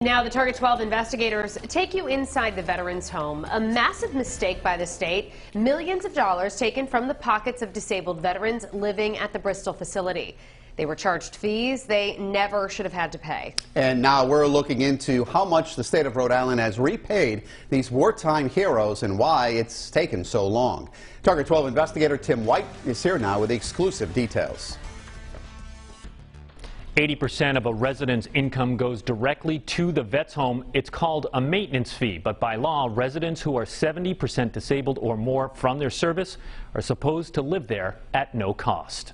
Now, the Target 12 investigators take you inside the veteran's home. A massive mistake by the state. Millions of dollars taken from the pockets of disabled veterans living at the Bristol facility. They were charged fees they never should have had to pay. And now we're looking into how much the state of Rhode Island has repaid these wartime heroes and why it's taken so long. Target 12 investigator Tim White is here now with the exclusive details. 80% of a resident's income goes directly to the vet's home. It's called a maintenance fee, but by law, residents who are 70% disabled or more from their service are supposed to live there at no cost.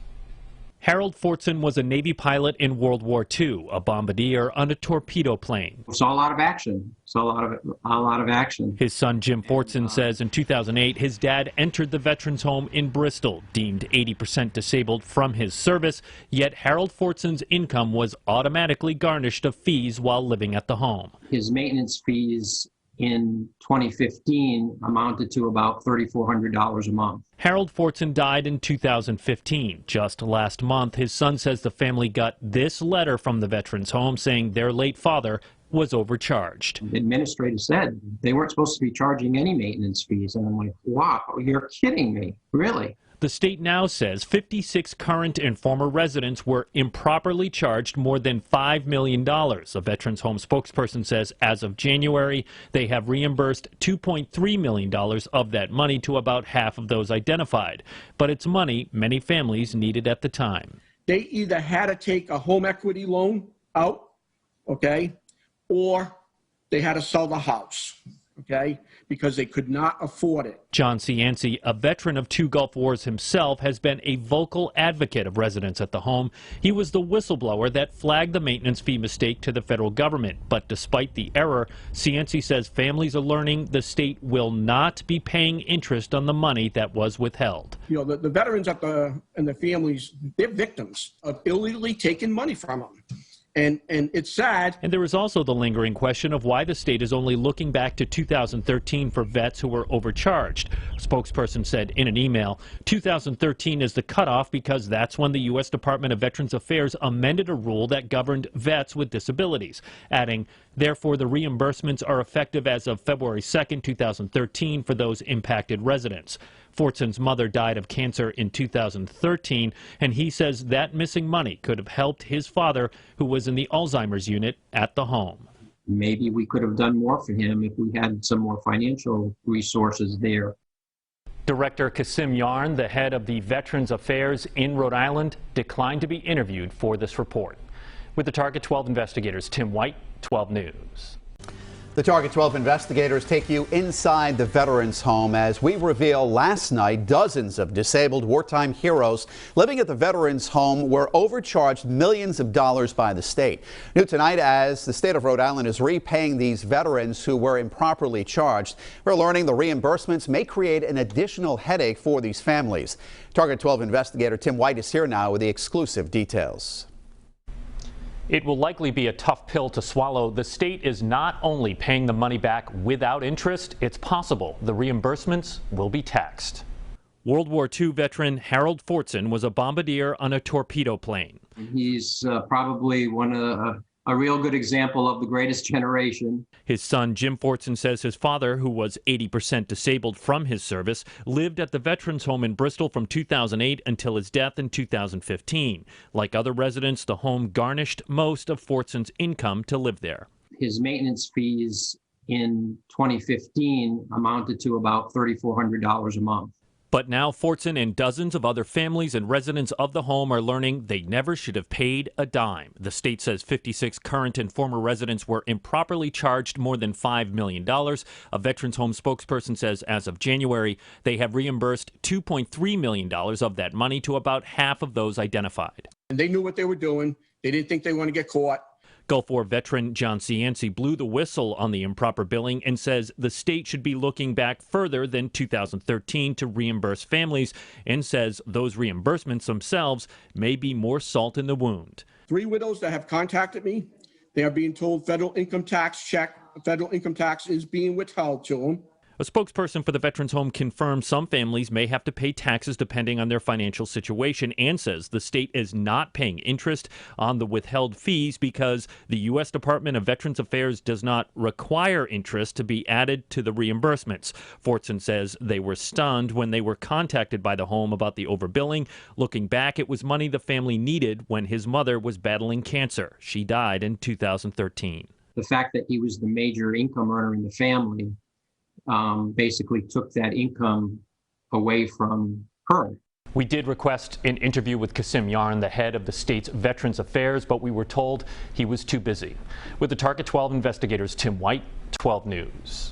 Harold Fortson was a Navy pilot in World War II, a bombardier on a torpedo plane. Saw a lot of action. A lot of action. His son Jim Fortson says in 2008 his dad entered the veterans home in Bristol, deemed 80% disabled from his service, yet Harold Fortson's income was automatically garnished of fees while living at the home. His maintenance fees in 2015 amounted to about $3,400 a month. Harold Fortson died in 2015. Just last month, his son says the family got this letter from the veterans home saying their late father was overcharged. The administrator said they weren't supposed to be charging any maintenance fees, and I'm like, wow, you're kidding me, really? The state now says 56 current and former residents were improperly charged more than $5 million. A Veterans Home spokesperson says as of January, they have reimbursed $2.3 million of that money to about half of those identified. But it's money many families needed at the time. They either had to take a home equity loan out, okay, or they had to sell the house, okay, because they could not afford it. John Cianci, a veteran of 2 Gulf Wars himself, has been a vocal advocate of residents at the home. He was the whistleblower that flagged the maintenance fee mistake to the federal government. But despite the error, Cianci says families are learning the state will not be paying interest on the money that was withheld. You know, the veterans and the families, they're victims of illegally taking money from them. And it's sad. And there is also the lingering question of why the state is only looking back to 2013 for vets who were overcharged. A spokesperson said in an email, 2013 is the cutoff because that's when the U.S. Department of Veterans Affairs amended a rule that governed vets with disabilities, adding, therefore, the reimbursements are effective as of February 2nd, 2013 for those impacted residents. Fortson's mother died of cancer in 2013, and he says that missing money could have helped his father, who was in the Alzheimer's unit at the home. Maybe we could have done more for him if we had some more financial resources there. Director Kasim Yarn, the head of the Veterans Affairs in Rhode Island, declined to be interviewed for this report. With the Target 12 investigators, Tim White, 12 News. The Target 12 investigators take you inside the veterans' home as we reveal last night dozens of disabled wartime heroes living at the veterans' home were overcharged millions of dollars by the state. New tonight, as the state of Rhode Island is repaying these veterans who were improperly charged, we're learning the reimbursements may create an additional headache for these families. Target 12 investigator Tim White is here now with the exclusive details. It will likely be a tough pill to swallow. The state is not only paying the money back without interest, it's possible the reimbursements will be taxed. World War II veteran Harold Fortson was a bombardier on a torpedo plane. He's probably a real good example of the greatest generation. His son Jim Fortson says his father, who was 80% disabled from his service, lived at the veterans home in Bristol from 2008 until his death in 2015. Like other residents, the home garnished most of Fortson's income to live there. His maintenance fees in 2015 amounted to about $3,400 a month. But now Fortson and dozens of other families and residents of the home are learning they never should have paid a dime. The state says 56 current and former residents were improperly charged more than $5 million. A Veterans Home spokesperson says as of January, they have reimbursed $2.3 million of that money to about half of those identified. And they knew what they were doing. They didn't think they were going to get caught. Gulf War veteran John Cianci blew the whistle on the improper billing and says the state should be looking back further than 2013 to reimburse families, and says those reimbursements themselves may be more salt in the wound. 3 widows that have contacted me, they are being told federal income tax is being withheld to them. A spokesperson for the Veterans Home confirmed some families may have to pay taxes depending on their financial situation and says the state is not paying interest on the withheld fees because the U.S. Department of Veterans Affairs does not require interest to be added to the reimbursements. Fortson says they were stunned when they were contacted by the home about the overbilling. Looking back, it was money the family needed when his mother was battling cancer. She died in 2013. The fact that he was the major income earner in the family basically took that income away from her. We did request an interview with Kasim Yarn, the head of the state's Veterans Affairs, but we were told he was too busy. With the Target 12 investigators, Tim White, 12 News.